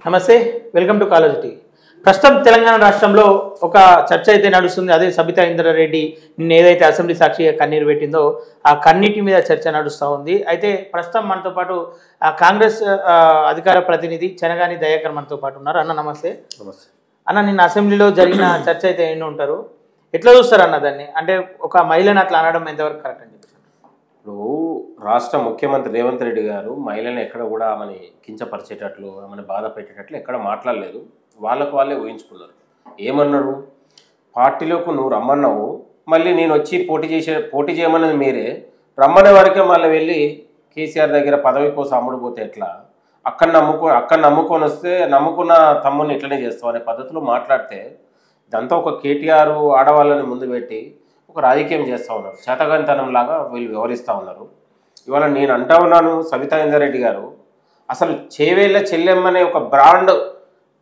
నమస్తే, welcome to college. ప్రస్తుతం తెలంగాణ రాష్ట్రంలో ఒక చర్చ అయితే నడుస్తుంది. అదే సబితా ఇంద్రారెడ్డి నిన్న ఏదైతే అసెంబ్లీ సాక్షిగా కన్నీరు పెట్టిందో ఆ కన్నీటి మీద చర్చ నడుస్తూ ఉంది. అయితే ప్రస్తుతం మనతో పాటు కాంగ్రెస్ అధికార ప్రతినిధి చెనగాని దయాకర్ మనతో పాటు ఉన్నారు. అన్న నమస్తే. నమస్తే అన్న, నిన్న అసెంబ్లీలో జరిగిన చర్చ అయితే ఎన్ని ఉంటారు, ఎట్లా చూస్తారు అన్న దాన్ని? అంటే ఒక మహిళను అట్లా అనడం ఎంతవరకు కరెక్ట్ అని చెప్పి? ఇప్పుడు రాష్ట్ర ముఖ్యమంత్రి రేవంత్ రెడ్డి గారు మహిళలను ఎక్కడ కూడా ఆమెని కించపరిచేటట్లు ఆమెను బాధ పెట్టేటట్లు ఎక్కడ మాట్లాడలేదు. వాళ్ళకు వాళ్ళే ఊహించుకున్నారు. ఏమన్నారు? పార్టీలోకి నువ్వు రమ్మన్నావు, మళ్ళీ నేను వచ్చి పోటీ చేయమన్నది మీరే, రమ్మనే వరకే మళ్ళీ వెళ్ళి కేసీఆర్ దగ్గర పదవి కోసం అమ్ముడుపోతే ఎట్లా, అక్కడ నమ్ముకొని వస్తే నమ్ముకున్న తమ్ముని ఇట్లనే చేస్తావు అనే పద్ధతిలో మాట్లాడితే ఇదంతా ఒక కేటీఆర్ ఆడవాళ్ళని ముందు పెట్టి ఒక రాజకీయం చేస్తూ ఉన్నారు. చేతగానితనంలాగా వీళ్ళు వ్యవహరిస్తూ ఉన్నారు. ఇవాళ నేను అంటా ఉన్నాను, సబితా ఇంద్రారెడ్డి గారు అసలు చేవేళ్ళ చెల్లెమ్మనే ఒక బ్రాండ్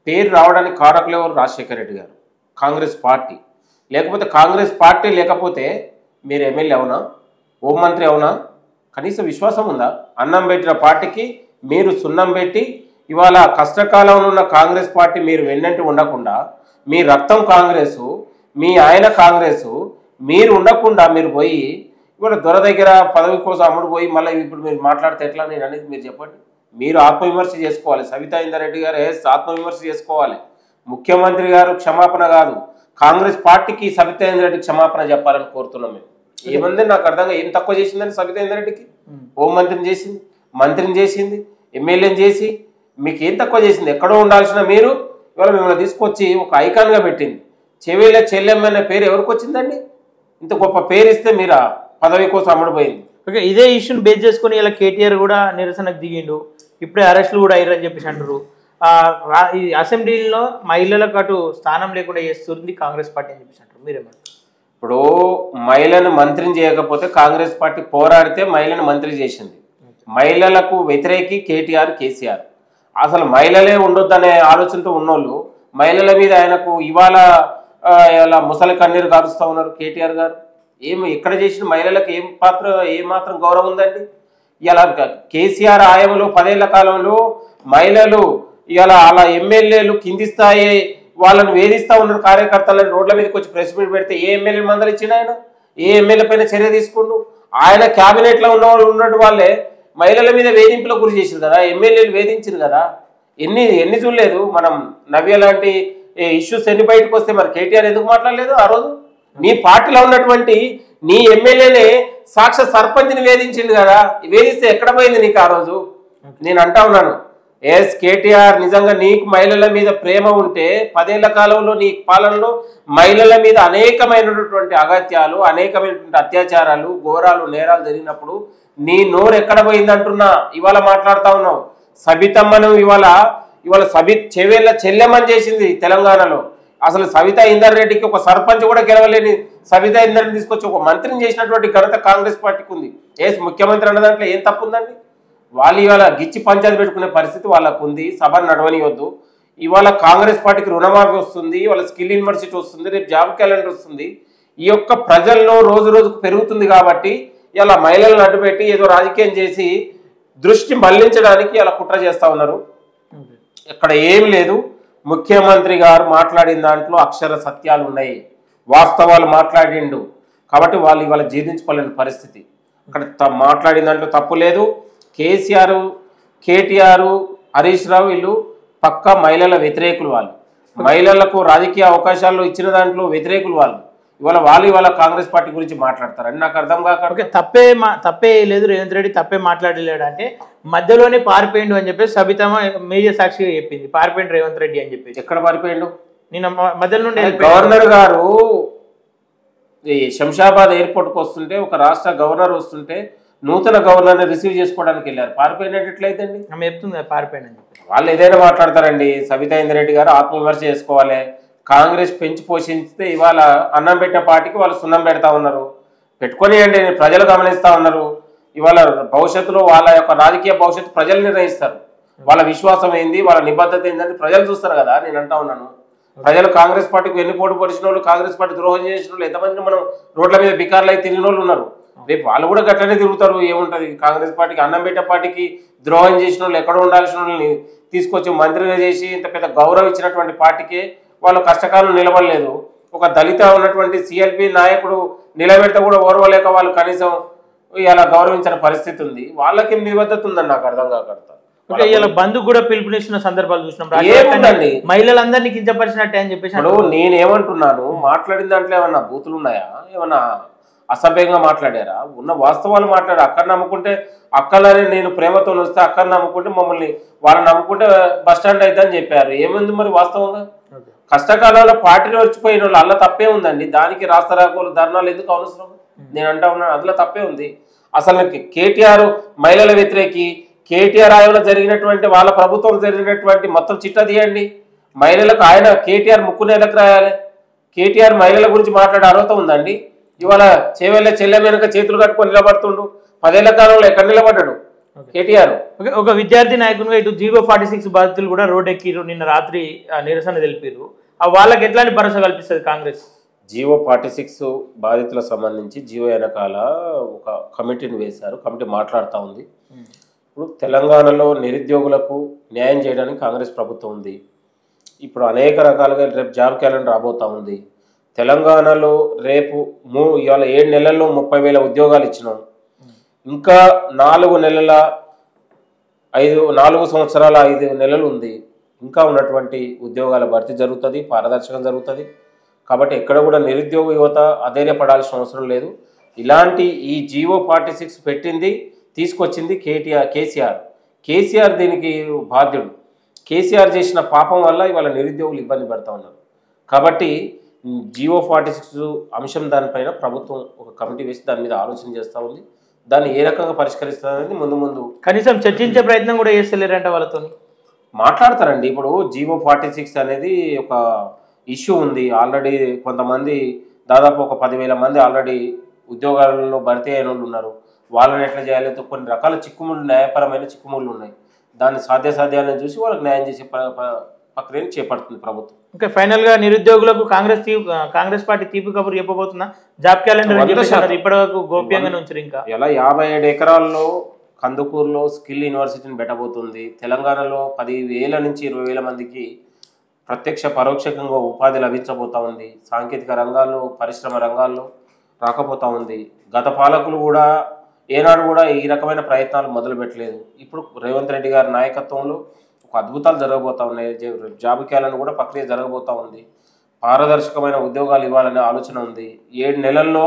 పేరు రావడానికి కారకులు ఎవరు? రాజశేఖర రెడ్డి గారు, కాంగ్రెస్ పార్టీ. లేకపోతే కాంగ్రెస్ పార్టీ లేకపోతే మీరు ఎమ్మెల్యే అవునా, హోంమంత్రి అవునా? కనీసం విశ్వాసం ఉందా? అన్నం పెట్టిన పార్టీకి మీరు సున్నం పెట్టి ఇవాళ కష్టకాలంలో ఉన్న కాంగ్రెస్ పార్టీ మీరు వెన్నంటి ఉండకుండా, మీ రక్తం కాంగ్రెసు, మీ ఆయన కాంగ్రెసు, మీరు ఉండకుండా మీరు పోయి ఇవాళ దొర దగ్గర పదవి కోసం అమ్ముడు పోయి మళ్ళీ ఇప్పుడు మీరు మాట్లాడితే ఎట్లా? నేను అనేది మీరు చెప్పండి. మీరు ఆత్మవిమర్శ చేసుకోవాలి. సబితా ఇంద్రారెడ్డి గారు ఆత్మవిమర్శ చేసుకోవాలి. ముఖ్యమంత్రి గారు క్షమాపణ కాదు, కాంగ్రెస్ పార్టీకి సబితా ఇంద్రారెడ్డికి క్షమాపణ చెప్పాలని కోరుతున్నాం మేము. ఏమంది నాకు అర్థంగా ఏం తక్కువ చేసిందని సబితా ఇంద్రారెడ్డికి? హోంమంత్రిని చేసింది, మంత్రిని చేసింది, ఎమ్మెల్యేని చేసి మీకు ఏం తక్కువ చేసింది? ఎక్కడో ఉండాల్సిన మీరు ఇవాళ మిమ్మల్ని తీసుకొచ్చి ఒక ఐకాన్గా పెట్టింది. చెవేళ్ళ చెల్లెమ్మ అనే పేరు ఎవరికి వచ్చిందండి? ఇంత గొప్ప పేరు ఇస్తే మీరు పదవి కోసం అమ్ముడుపోయింది. ఓకే, ఇదే ఇష్యూని బేస్ చేసుకుని ఇలా కేటీఆర్ కూడా నిరసనకు దిగిండు. ఇప్పుడే అరెస్టులు కూడా అయ్యారని చెప్పేసి అంటారు. ఈ అసెంబ్లీలో మహిళలకు అటు స్థానం లేకుండా చేస్తుంది కాంగ్రెస్ పార్టీ అని చెప్పేసి అంటారు. మీరేమంటారు? ఇప్పుడు మహిళను మంత్రిని చేయకపోతే కాంగ్రెస్ పార్టీ పోరాడితే మహిళను మంత్రి చేసింది. మహిళలకు వ్యతిరేకి కేటీఆర్, కేసీఆర్. అసలు మహిళలే ఉండొద్దనే ఆలోచనతో ఉన్నోళ్ళు మహిళల మీద ఆయనకు ఇవాళ ఇలా ముసలి కన్నీరు కారుస్తూ ఉన్నారు కేటీఆర్ గారు. ఎక్కడ చేసిన మహిళలకు ఏమాత్రం గౌరవం ఉందండి? ఇలా కేసీఆర్ ఆయంలో 10 ఏళ్ల కాలంలో మహిళలు ఇలా అలా ఎమ్మెల్యేలు కింది స్థాయి వాళ్ళని వేధిస్తూ ఉన్నారు. కార్యకర్తలను రోడ్ల మీదకి వచ్చి ప్రెస్ మీట్ పెడితే ఏ ఎమ్మెల్యే మందలు ఇచ్చిన ఆయన, ఏ ఎమ్మెల్యే పైన చర్య తీసుకుంటూ ఆయన క్యాబినెట్లో ఉన్నటువంటి వాళ్ళే మహిళల మీద వేధింపులకు గురి చేశారు కదా, ఎమ్మెల్యేలు వేధించారు కదా. ఎన్ని చూడలేదు మనం? నవ్య లాంటి ఇష్యూస్ ఎన్ని బయటకు వస్తే మరి కేటీఆర్ ఎందుకు మాట్లాడలేదు ఆ రోజు? నీ పార్టీలో ఉన్నటువంటి నీ ఎమ్మెల్యేనే సాక్షాత్ సర్పంచ్ని వేధించింది కదా, వేధిస్తే ఎక్కడ పోయింది నీకు ఆ రోజు? నేను అంటా ఉన్నాను, కేటీఆర్ నిజంగా నీకు మహిళల మీద ప్రేమ ఉంటే 10 ఏళ్ల కాలంలో నీ పాలనలో మహిళల మీద అనేకమైనటువంటి అగత్యాలు, అనేకమైనటువంటి అత్యాచారాలు, ఘోరాలు, నేరాలు జరిగినప్పుడు నీ నోరు ఎక్కడ పోయింది అంటున్నా. ఇవాళ మాట్లాడుతూ ఉన్నావు. సబితమ్మను ఇవాళ చెవేళ్ళ చెల్లెమ్మని చేసింది తెలంగాణలో. అసలు సబితా ఇంద్రారెడ్డికి ఒక సర్పంచ్ కూడా గెలవలేని సబితా ఇంద్రారెడ్డి తీసుకొచ్చి ఒక మంత్రిని చేసినటువంటి ఘనత కాంగ్రెస్ పార్టీకి ఉంది. ముఖ్యమంత్రి అన్న దాంట్లో ఏం తప్పు ఉందండి? వాళ్ళు ఇవాళ గిచ్చి పంచాయతీ పెట్టుకునే పరిస్థితి వాళ్ళకు ఉంది. సభను నడవనివద్దు. ఇవాళ కాంగ్రెస్ పార్టీకి రుణమాఫీ వస్తుంది, వాళ్ళ స్కిల్ యూనివర్సిటీ వస్తుంది, రేపు జాబ్ క్యాలెండర్ వస్తుంది. ఈ యొక్క ప్రజల్లో రోజు రోజుకు పెరుగుతుంది కాబట్టి ఇలా మహిళలను అడ్డుపెట్టి ఏదో రాజకీయం చేసి దృష్టి మళ్లించడానికి ఇలా కుట్ర చేస్తూ ఉన్నారు. ఇక్కడ ఏం లేదు. ముఖ్యమంత్రి గారు మాట్లాడిన దాంట్లో అక్షర సత్యాలు ఉన్నాయి, వాస్తవాలు మాట్లాడిండు కాబట్టి వాళ్ళు ఇవాళ జీర్ణించుకోలేని పరిస్థితి. అక్కడ మాట్లాడిన దాంట్లో తప్పు లేదు. కేసీఆర్, కేటీఆర్, హరీష్ రావు వీళ్ళు పక్కా మహిళల వ్యతిరేకులు. వాళ్ళు మహిళలకు రాజకీయ అవకాశాలు ఇచ్చిన దాంట్లో వ్యతిరేకులు. ఇవాళ కాంగ్రెస్ పార్టీ గురించి మాట్లాడతారని నాకు అర్థం కాక. తప్పే లేదు, రేవంత్ రెడ్డి తప్పే మాట్లాడలేడు అంటే మధ్యలోనే పారిపోయిండు అని చెప్పేసి సబితమ్మ మీడియా సాక్షిగా చెప్పింది. పారిపోయిండు రేవంత్ రెడ్డి అని చెప్పి. ఎక్కడ పారిపోయిండు? నేను మధ్యలో నుండి గవర్నర్ గారు శంషాబాద్ ఎయిర్పోర్ట్కి వస్తుంటే ఒక రాష్ట్ర గవర్నర్ వస్తుంటే నూతన గవర్నర్ని రిసీవ్ చేసుకోవడానికి వెళ్ళారు. పారిపోయినట్టు ఎట్లయితండి? ఆమె చెప్తుంది పారిపోయింది అని చెప్పి. వాళ్ళు ఏదైనా మాట్లాడతారండి. సబితా ఇంద్రారెడ్డి గారు ఆత్మవిమర్శ చేసుకోవాలి. కాంగ్రెస్ పెంచి పోషిస్తే ఇవాళ అన్నం పెట్టిన పార్టీకి వాళ్ళు సున్నం పెడతా ఉన్నారు. పెట్టుకొనియండి, ప్రజలు గమనిస్తూ ఉన్నారు. ఇవాళ భవిష్యత్తులో వాళ్ళ యొక్క రాజకీయ భవిష్యత్తు ప్రజలు నిర్ణయిస్తారు. వాళ్ళ విశ్వాసం ఏంది, వాళ్ళ నిబద్ధత ఏందని ప్రజలు చూస్తారు కదా. నేను అంటా ఉన్నాను, ప్రజలు కాంగ్రెస్ పార్టీకి వెన్నుపోటు పొడిచిన వాళ్ళు, కాంగ్రెస్ పార్టీ ద్రోహం చేసిన వాళ్ళు ఎంతమంది మనం రోడ్ల మీద బికార్లు అయితే తిరిగిన వాళ్ళు ఉన్నారు. రేపు వాళ్ళు కూడా గట్లనే తిరుగుతారు. ఏముంటుంది? కాంగ్రెస్ పార్టీకి అన్నం పెట్టే పార్టీకి ద్రోహం చేసిన వాళ్ళు, ఎక్కడ ఉండాల్సిన వాళ్ళని తీసుకొచ్చి మంత్రిగా చేసి ఇంత పెద్ద గౌరవం ఇచ్చినటువంటి పార్టీకే వాళ్ళు కష్టకాలం నిలబడలేదు. ఒక దళిత ఉన్నటువంటి సిఎల్పి నాయకుడు నిలబెడితే కూడా ఓర్వలేక వాళ్ళు కనీసం ఇలా గౌరవించిన పరిస్థితి ఉంది. వాళ్ళకి నిబద్ధత ఉందని నాకు అర్థం కాకడతా. ఇలా బంధు కూడా పిలుపునిస్తున్న సందర్భాలు చూసినాం. ఏముందండి మహిళలందరినీ కించపరిచినట్టే అని చెప్పేసి. ఇప్పుడు నేనేమంటున్నాను, మాట్లాడిన దాంట్లో ఏమన్నా బూతులు ఉన్నాయా, ఏమన్నా అసభ్యంగా మాట్లాడారా? ఉన్న వాస్తవాలు మాట్లాడారు. అక్కడ నమ్ముకుంటే అక్కలని నేను ప్రేమతో వస్తే అక్కడ నమ్ముకుంటే మమ్మల్ని వాళ్ళని నమ్ముకుంటే బస్ స్టాండ్ అయితే అని చెప్పారు. ఏముంది మరి వాస్తవంగా? కష్టకాలంలో పార్టీలో వచ్చిపోయిన వాళ్ళు అలా తప్పే ఉందండి. దానికి రాస్తారాకోలు ధర్నాలు ఎందుకు అవసరం? నేను అంటా ఉన్నాను, అందులో తప్పే ఉంది. అసలు కేటీఆర్ మహిళల వ్యతిరేకి, కేటీఆర్ ఆయనలో జరిగినటువంటి వాళ్ళ ప్రభుత్వం జరిగినటువంటి మొత్తం చిట్టా తీయండి. మహిళలకు ఆయన కేటీఆర్ ముక్కు నెలకు రాయాలి. కేటీఆర్ మహిళల గురించి మాట్లాడే అర్హత ఉందండి? ఇవాళ చేవెళ్ళ చెల్లె వెనుక చేతులు కట్టుకొని నిలబడుతుండు. 10 ఏళ్ల కాలంలో ఎక్కడ నిలబడ్డాడు కేటీఆర్? ఒక విద్యార్థి నాయకునిగా ఇటు GO46 బాధితులు కూడా రోడ్ ఎక్కిరు, నిన్న రాత్రి నిరసన తెలిపారు. వాళ్ళకి ఎట్లాంటి భరోసా కల్పిస్తుంది కాంగ్రెస్? GO46 బాధితులకు సంబంధించి జీవో వెనకాల ఒక కమిటీని వేశారు. కమిటీ మాట్లాడుతూ ఉంది. ఇప్పుడు తెలంగాణలో నిరుద్యోగులకు న్యాయం చేయడానికి కాంగ్రెస్ ప్రభుత్వం ఉంది. ఇప్పుడు అనేక రకాలుగా రేపు జాబ్ క్యాలెండర్ రాబోతూ ఉంది. తెలంగాణలో రేపు ఇవాళ 7 నెలల్లో 30,000 ఉద్యోగాలు ఇచ్చినాం. ఇంకా 4 సంవత్సరాల 5 నెలలు ఉంది. ఇంకా ఉన్నటువంటి ఉద్యోగాల భర్తీ జరుగుతుంది, పారదర్శకం జరుగుతుంది. కాబట్టి ఎక్కడ కూడా నిరుద్యోగ యువత అధైర్యపడాల్సిన అవసరం లేదు. ఇలాంటి ఈ GO46 పెట్టింది, తీసుకొచ్చింది కేసీఆర్ దీనికి బాధ్యుడు. కేసీఆర్ చేసిన పాపం వల్ల ఇవాళ నిరుద్యోగులు ఇబ్బంది పడుతూ ఉన్నారు. కాబట్టి GO46 అంశం దానిపైన ప్రభుత్వం ఒక కమిటీ వేసి దాని మీద ఆలోచన చేస్తూ ఉంది. దాన్ని ఏ రకంగా పరిష్కరిస్తారనేది ముందు కనీసం చర్చించే ప్రయత్నం కూడా చేస్తలేరంట వాళ్ళతో. మాట్లాడతారండి. ఇప్పుడు GO46 అనేది ఒక ఇష్యూ ఉంది. ఆల్రెడీ కొంతమంది దాదాపు ఒక 10,000 మంది ఆల్రెడీ ఉద్యోగాలలో భర్తీ అయిన వాళ్ళు ఉన్నారు. వాళ్ళని ఎట్లా చేయాలి, కొన్ని రకాల చిక్కుముళ్ళు, న్యాయపరమైన చిక్కుముళ్ళు ఉన్నాయి. దాన్ని సాధ్యాలను చూసి వాళ్ళకి న్యాయం చేసే ప్రక్రియను చేపడుతుంది ప్రభుత్వం. ఓకే, ఫైనల్ గా నిరుద్యోగులకు కాంగ్రెస్ పార్టీ తీపి కబురు చెప్పబోతున్నా. జాబ్ క్యాలెండర్ ఇప్పటివరకు గోప్యంగా ఉంచారు. ఇంకా ఇలా 57 ఎకరాల్లో కందుకూరులో స్కిల్ యూనివర్సిటీని పెట్టబోతుంది. తెలంగాణలో 10,000 నుంచి 20,000 మందికి ప్రత్యక్ష పరోక్షంగా ఉపాధి లభించబోతా ఉంది. సాంకేతిక రంగాల్లో, పరిశ్రమ రంగాల్లో రాకపోతా ఉంది. గత పాలకులు కూడా ఏనాడు కూడా ఈ రకమైన ప్రయత్నాలు మొదలు పెట్టలేదు. ఇప్పుడు రేవంత్ రెడ్డి గారి నాయకత్వంలో ఒక అద్భుతాలు జరగబోతా ఉన్నాయి. జాబ్ క్యాలెండర్ కూడా ప్రక్రియ జరగబోతా ఉంది. పారదర్శకమైన ఉద్యోగాలు ఇవ్వాలనే ఆలోచన ఉంది. 7 నెలల్లో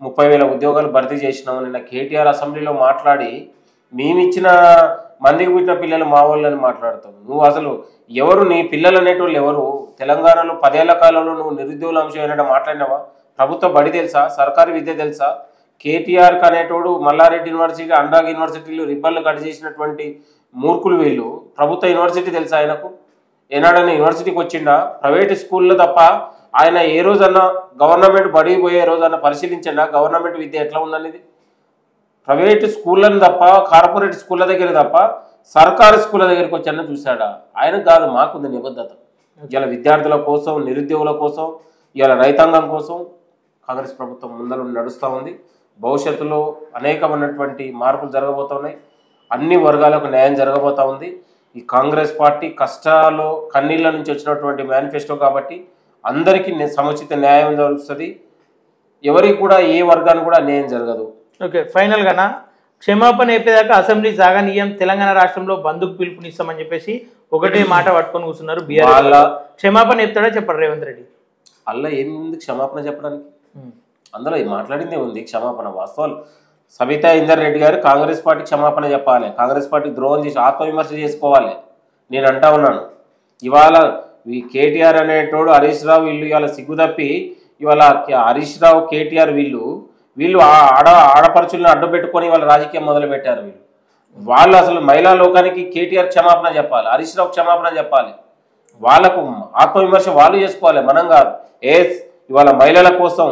30,000 ఉద్యోగాలు భర్తీ చేసినాం. నిన్న కేటీఆర్ అసెంబ్లీలో మాట్లాడి మేమిచ్చిన మందికి పుట్టిన పిల్లలు మా వాళ్ళని మాట్లాడతావు. నువ్వు అసలు ఎవరు? నీ పిల్లలు అనేటోళ్ళు ఎవరు? తెలంగాణలో 10 ఏళ్ల కాలంలో నువ్వు నిరుద్యోగుల అంశం ఏమైనా మాట్లాడినావా? ప్రభుత్వ బడి తెలుసా? సర్కారీ విద్య తెలుసా? కేటీఆర్ అనేటోడు మల్లారెడ్డి యూనివర్సిటీ, అనురాగ్ యూనివర్సిటీలు రిబ్బన్లు కట్ చేసినటువంటి మూర్ఖులు వీళ్ళు. ప్రభుత్వ యూనివర్సిటీ తెలుసా ఆయనకు? ఏనాడన్నా యూనివర్సిటీకి వచ్చిండా? ప్రైవేట్ స్కూల్లో తప్ప ఆయన ఏ రోజన్నా గవర్నమెంట్ బడికి పోయే రోజన్నా పరిశీలించండా గవర్నమెంట్ విద్య ఎట్లా ఉందనేది? ప్రైవేట్ స్కూళ్ళని తప్ప, కార్పొరేట్ స్కూళ్ళ దగ్గర తప్ప సర్కారు స్కూళ్ళ దగ్గరికి వచ్చానని చూశాడా? ఆయనకు కాదు, మాకుంది నిబద్ధత. ఇలా విద్యార్థుల కోసం, నిరుద్యోగుల కోసం, ఇలా రైతాంగం కోసం కాంగ్రెస్ ప్రభుత్వం ముందర నడుస్తూ ఉంది. భవిష్యత్తులో అనేకమైనటువంటి మార్పులు జరగబోతున్నాయి. అన్ని వర్గాలకు న్యాయం జరగబోతూ ఉంది. ఈ కాంగ్రెస్ పార్టీ కష్టాలు కన్నీళ్ళ నుంచి వచ్చినటువంటి మేనిఫెస్టో కాబట్టి అందరికీ సముచిత న్యాయం జరుగుతుంది. ఎవరికి కూడా ఏ వర్గానికి కూడా న్యాయం జరగదు. ఓకే, ఫైనల్ గానా క్షమాపణ అయిపోయాక అసెంబ్లీ సాగనీయం, తెలంగాణ రాష్ట్రంలో బంధుకు పిలుపునిస్తామని చెప్పేసి ఒకటే మాట పట్టుకొని కూర్చున్నారు. క్షమాపణ చెప్తాడా చెప్పాడు రేవంత్ రెడ్డి? అలా ఏముంది క్షమాపణ చెప్పడానికి? అందులో మాట్లాడిందే ఉంది క్షమాపణ. వాస్తవాలు సబితా ఇందర్ రెడ్డి గారు కాంగ్రెస్ పార్టీ క్షమాపణ చెప్పాలి. కాంగ్రెస్ పార్టీ ద్రోహం చేసి ఆత్మవిమర్శ చేసుకోవాలి. నేను అంటా ఉన్నాను, ఇవాళ ఈ కేటీఆర్ అనేటోడు, హరీష్ రావు వీళ్ళు ఇవాళ సిగ్గుతప్పి ఇవాళ హరీష్ రావు, కేటీఆర్ వీళ్ళు ఆడపడుచుల్ని అడ్డు పెట్టుకొని వాళ్ళ రాజకీయం మొదలు పెట్టారు. వాళ్ళు అసలు మహిళా లోకానికి కేటీఆర్ క్షమాపణ చెప్పాలి, హరీష్ రావు క్షమాపణ చెప్పాలి. వాళ్ళకు ఆత్మవిమర్శ వాళ్ళు చేసుకోవాలి, మనం కాదు. ఇవాళ మహిళల కోసం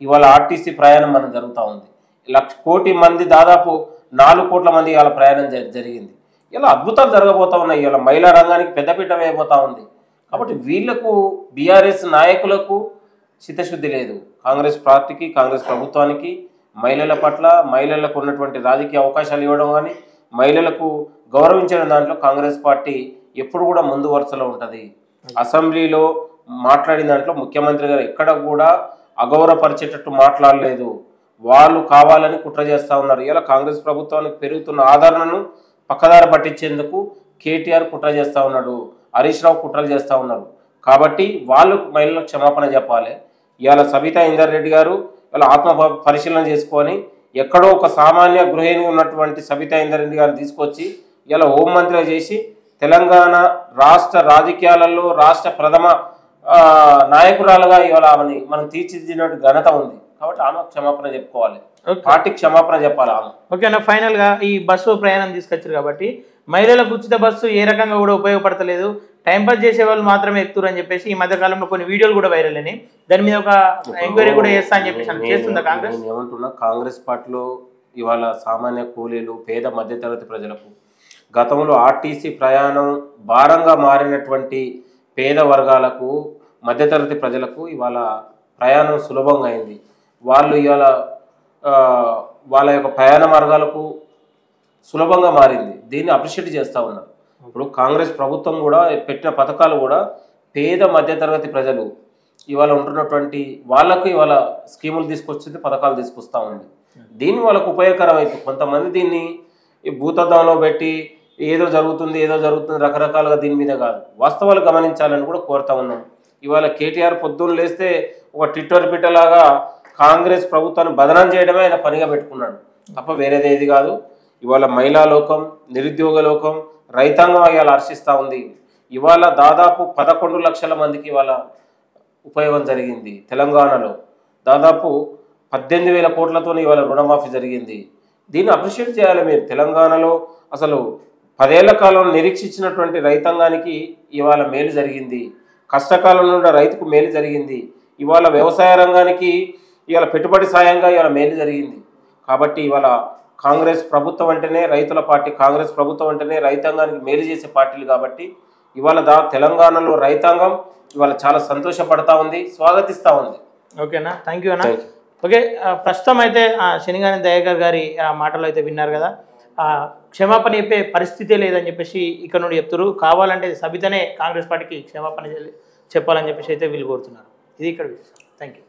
ఇవాళ ఆర్టీసీ ప్రయాణం మనం జరుగుతూ ఉంది. 1 కోటి మంది, దాదాపు 4 కోట్ల మంది ఇవాళ ప్రయాణం జరిగింది. ఇలా అద్భుతాలు జరగబోతా ఉన్నాయి. ఇవాళ మహిళా రంగానికి పెద్దపీట వేయబోతా ఉంది. కాబట్టి వీళ్లకు, బీఆర్ఎస్ నాయకులకు చిత్తశుద్ధి లేదు. కాంగ్రెస్ పార్టీకి, కాంగ్రెస్ ప్రభుత్వానికి మహిళల పట్ల, మహిళలకు ఉన్నటువంటి రాజకీయ అవకాశాలు ఇవ్వడం కానీ, మహిళలకు గౌరవించిన దాంట్లో కాంగ్రెస్ పార్టీ ఎప్పుడు కూడా ముందు వరుసలో ఉంటుంది. అసెంబ్లీలో మాట్లాడిన దాంట్లో ముఖ్యమంత్రి గారు ఎక్కడ కూడా అగౌరవపరిచేటట్టు మాట్లాడలేదు. వాళ్ళు కావాలని కుట్ర చేస్తూ ఉన్నారు. ఇలా కాంగ్రెస్ ప్రభుత్వానికి పెరుగుతున్న ఆదరణను పక్కదారి పట్టించేందుకు కేటీఆర్ కుట్ర చేస్తూ ఉన్నాడు, హరీష్ రావు కుట్రలు చేస్తూ ఉన్నారు. కాబట్టి వాళ్ళు మహిళలకు క్షమాపణ చెప్పాలి. ఇవాళ సబితా ఇందర్ రెడ్డి గారు ఇలా ఆత్మ పరిశీలన చేసుకొని ఎక్కడో ఒక సామాన్య గృహిణి ఉన్నటువంటి సబితా ఇందర్ రెడ్డి గారిని తీసుకొచ్చి ఇలా హోంమంత్రిగా చేసి తెలంగాణ రాష్ట్ర రాజకీయాలలో రాష్ట్ర ప్రథమ నాయకురాలుగా ఇవాళ ఆమెని మనం తీర్చిదిద్దినట్టు ఘనత ఉంది. కాబట్టి ఆమె క్షమాపణ చెప్పుకోవాలి, పార్టీకి క్షమాపణ చెప్పాలి ఆమె. ఓకేనా, ఫైనల్గా ఈ బస్సు ప్రయాణం తీసుకొచ్చారు కాబట్టి మహిళలకు ఉచిత బస్సు ఏ రకంగా కూడా ఉపయోగపడతలేదు, టైంపాస్ చేసే వాళ్ళు మాత్రమే ఎక్కుతారు అని చెప్పేసి ఈ మధ్య కాలంలో కొన్ని వీడియోలు కూడా వైరల్ అయినాయి. దాని మీద ఒక ఎంక్వైరీ కూడా చేస్తా అని చెప్పేసి చేస్తుందా కాంగ్రెస్? నేను ఏమంటున్నా, కాంగ్రెస్ పార్టీలో ఇవాళ సామాన్య కూలీలు పేద మధ్యతరగతి ప్రజలకు గతంలో ఆర్టీసీ ప్రయాణం భారంగా మారినటువంటి పేద వర్గాలకు మధ్యతరగతి ప్రజలకు ఇవాళ ప్రయాణం సులభంగా అయింది. వాళ్ళు ఇవాళ వాళ్ళ యొక్క ప్రయాణ మార్గాలకు సులభంగా మారింది. దీన్ని అప్రిషియేట్ చేస్తూ ఉన్నారు. ఇప్పుడు కాంగ్రెస్ ప్రభుత్వం కూడా పెట్టిన పథకాలు కూడా పేద మధ్యతరగతి ప్రజలు ఇవాళ ఉంటున్నటువంటి వాళ్ళకు ఇవాళ స్కీములు తీసుకొచ్చింది, పథకాలు తీసుకొస్తూ ఉంది. దీన్ని వాళ్ళకు ఉపయోగకరం అవుతుంది. కొంతమంది దీన్ని భూతద్దంలో పెట్టి ఏదో జరుగుతుంది రకరకాలుగా దీని మీద కాదు, వాస్తవాలు గమనించాలని కూడా కోరుతా ఉన్నాం. ఇవాళ కేటీఆర్ పొద్దున్న లేస్తే ఒక ట్విట్టర్ పిట్టలాగా కాంగ్రెస్ ప్రభుత్వాన్ని బదనాం చేయడమే ఆయన పనిగా పెట్టుకున్నాడు తప్ప వేరేదేది కాదు. ఇవాళ మహిళా లోకం, నిరుద్యోగ లోకం, రైతాంగం ఇవాళ హర్షిస్తూ ఉంది. ఇవాళ దాదాపు 11 లక్షల మందికి ఇవాళ ఉపయోగం జరిగింది. తెలంగాణలో దాదాపు 18,000 కోట్లతో ఇవాళ రుణమాఫీ జరిగింది. దీన్ని అప్రిషియేట్ చేయాలి మీరు. తెలంగాణలో అసలు 10 ఏళ్ల కాలంలో నిరీక్షించినటువంటి రైతాంగానికి ఇవాళ మేలు జరిగింది. కష్టకాలంలో ఉన్న రైతుకు మేలు జరిగింది. ఇవాళ వ్యవసాయ రంగానికి ఇవాళ పెట్టుబడి సాయంగా ఇవాళ మేలు జరిగింది. కాబట్టి ఇవాళ కాంగ్రెస్ ప్రభుత్వం అంటేనే రైతుల పార్టీ, కాంగ్రెస్ ప్రభుత్వం అంటేనే రైతాంగానికి మేలు చేసే పార్టీలు. కాబట్టి ఇవాళ తెలంగాణలో రైతాంగం ఇవాళ చాలా సంతోషపడతా ఉంది, స్వాగతిస్తూ ఉంది. ఓకేనా, థ్యాంక్ యూ అన్న. ఓకే, ప్రస్తుతం అయితే శనిగాని దయాకర్ గారి మాటలు అయితే విన్నారు కదా. క్షమాపణ చెప్పే పరిస్థితే లేదని చెప్పేసి ఇక్కడ నుండి చెప్తారు. కావాలంటే సబితనే కాంగ్రెస్ పార్టీకి క్షమాపణ చెప్పాలని చెప్పేసి అయితే వీళ్ళు కోరుతున్నారు. ఇది ఇక్కడ థ్యాంక్ యూ.